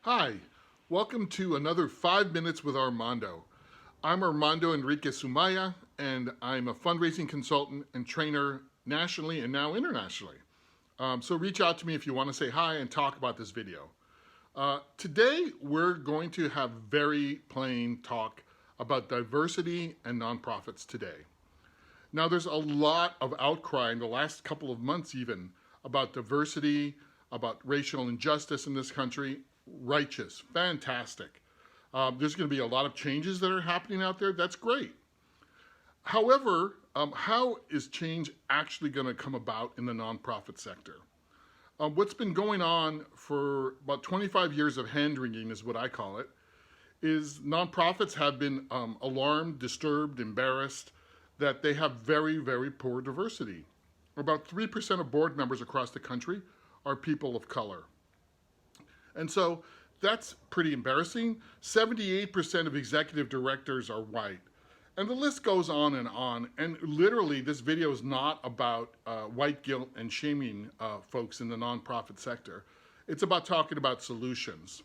Hi, welcome to another 5 Minutes with Armando. I'm Armando Enrique Sumaya, and I'm a fundraising consultant and trainer nationally and now internationally. So reach out to me if you want to say hi and talk about this video. Today, we're going to have very plain talk about diversity and nonprofits today. Now, there's a lot of outcry in the last couple of months even about diversity, about racial injustice in this country. Righteous, fantastic. There's going to be a lot of changes that are happening out there. That's great. However, how is change actually going to come about in the nonprofit sector? What's been going on for about 25 years of hand-wringing is what I call it, is nonprofits have been alarmed, disturbed, embarrassed that they have very, very poor diversity. About 3% of board members across the country are people of color. And so that's pretty embarrassing. 78% of executive directors are white. And the list goes on and on. And literally, this video is not about white guilt and shaming folks in the nonprofit sector. It's about talking about solutions.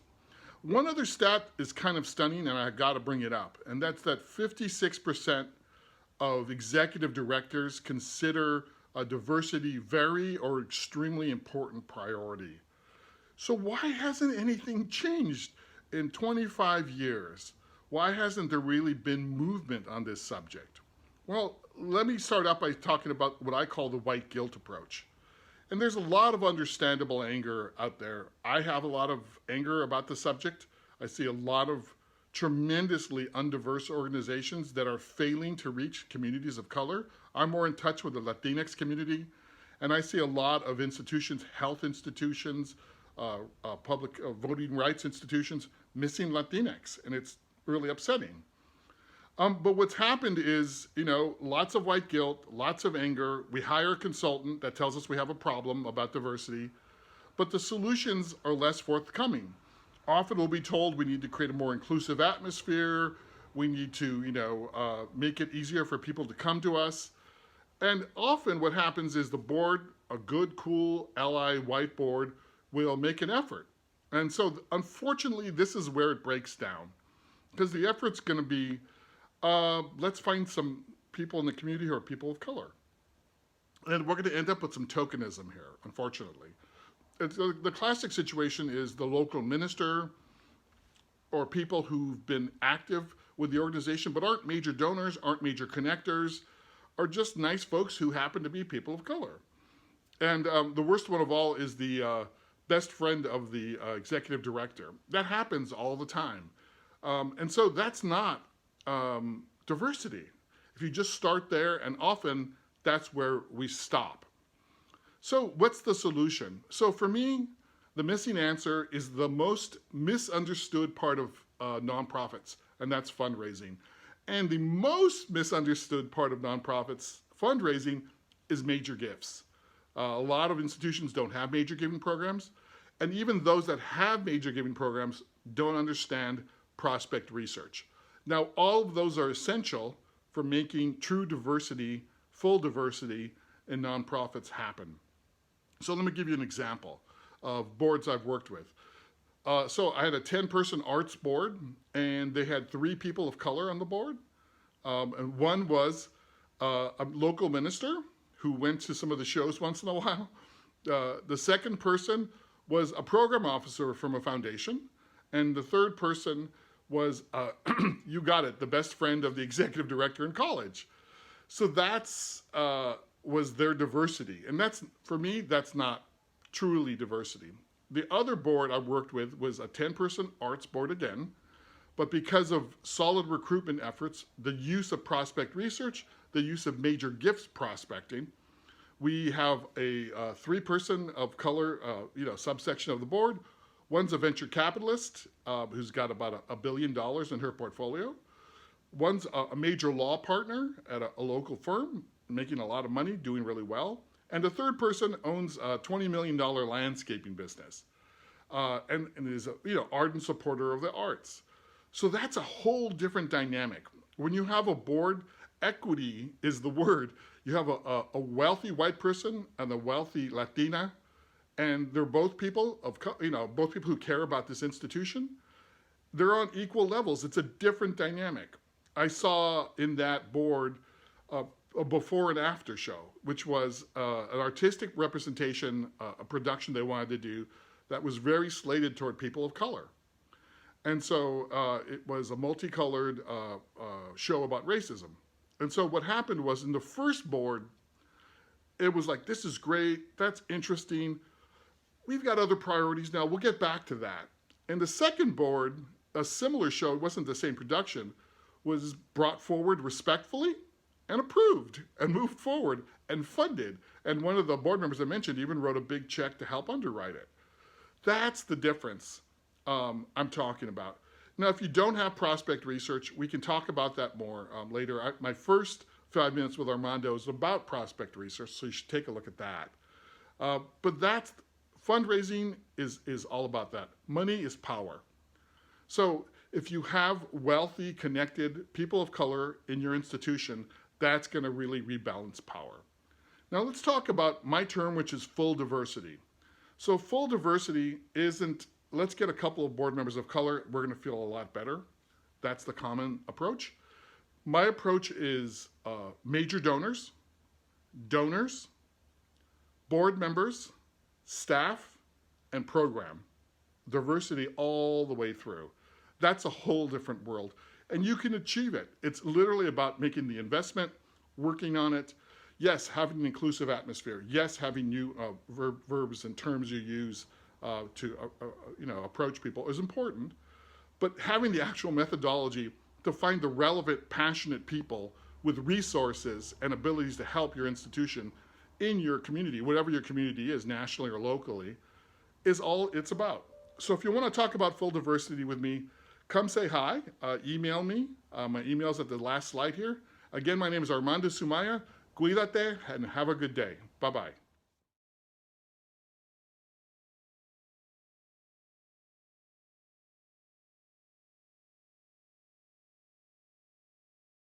One other stat is kind of stunning, and I got to bring it up, and that's that 56% of executive directors consider diversity very or extremely important priority. So why hasn't anything changed in 25 years? Why hasn't there really been movement on this subject? Well, let me start out by talking about what I call the white guilt approach. And there's a lot of understandable anger out there. I have a lot of anger about the subject. I see a lot of tremendously undiverse organizations that are failing to reach communities of color. I'm more in touch with the Latinx community, and I see a lot of institutions, health institutions, public voting rights institutions missing Latinx, and it's really upsetting. But what's happened is, lots of white guilt, lots of anger. We hire a consultant that tells us we have a problem about diversity, but the solutions are less forthcoming. Often we'll be told we need to create a more inclusive atmosphere. We need to, make it easier for people to come to us. And often what happens is the board, a good, cool, ally white board, will make an effort. And so unfortunately, this is where it breaks down, because the effort's going to be, let's find some people in the community who are people of color. And we're going to end up with some tokenism here, unfortunately. The classic situation is the local minister or people who've been active with the organization but aren't major donors, aren't major connectors, are just nice folks who happen to be people of color. And the worst one of all is the best friend of the executive director. That happens all the time. And so that's not diversity. If you just start there, and often that's where we stop. So what's the solution? So for me, the missing answer is the most misunderstood part of nonprofits, and that's fundraising. And the most misunderstood part of nonprofits fundraising is major gifts. A lot of institutions don't have major giving programs, and even those that have major giving programs don't understand prospect research. Now, all of those are essential for making true diversity, full diversity in nonprofits happen. So let me give you an example of boards I've worked with. So I had a 10-person arts board, and they had 3 people of color on the board. And one was a local minister who went to some of the shows once in a while. The second person was a program officer from a foundation. And the third person was, you got it, the best friend of the executive director in college. So that's was their diversity. And that's, for me, that's not truly diversity. The other board I worked with was a 10-person arts board again, but because of solid recruitment efforts, the use of prospect research, the use of major gifts prospecting, we have a 3-person of color, subsection of the board. One's a venture capitalist who's got about $1 billion in her portfolio. One's a major law partner at a local firm, making a lot of money, doing really well. And the third person owns a $20 million landscaping business and is a ardent supporter of the arts. So that's a whole different dynamic. When you have a board, equity is the word. You have a wealthy white person and a wealthy Latina, and they're both people of, both people who care about this institution. They're on equal levels. It's a different dynamic. I saw in that board a before and after show, which was an artistic representation, a production they wanted to do that was very slated toward people of color. And so it was a multicolored show about racism. And so what happened was in the first board, it was like, this is great, that's interesting. We've got other priorities now, we'll get back to that. And the second board, a similar show, it wasn't the same production, was brought forward respectfully and approved and moved forward and funded. And one of the board members I mentioned even wrote a big check to help underwrite it. That's the difference I'm talking about. Now, if you don't have prospect research, we can talk about that more later. My first 5 minutes with Armando is about prospect research, so you should take a look at that. But that's, fundraising is all about that. Money is power. So if you have wealthy, connected people of color in your institution, that's going to really rebalance power. Now let's talk about my term, which is full diversity. So full diversity isn't, let's get a couple of board members of color, we're going to feel a lot better. That's the common approach. My approach is major donors, board members, staff, and program. Diversity all the way through. That's a whole different world. And you can achieve it. It's literally about making the investment, working on it. Yes, having an inclusive atmosphere. Yes, having new verbs and terms you use to approach people is important. But having the actual methodology to find the relevant, passionate people with resources and abilities to help your institution in your community, whatever your community is, nationally or locally, is all it's about. So if you want to talk about full diversity with me, come say hi, email me. My email's at the last slide here. Again, my name is Armando Sumaya. Cuídate and have a good day. Bye-bye.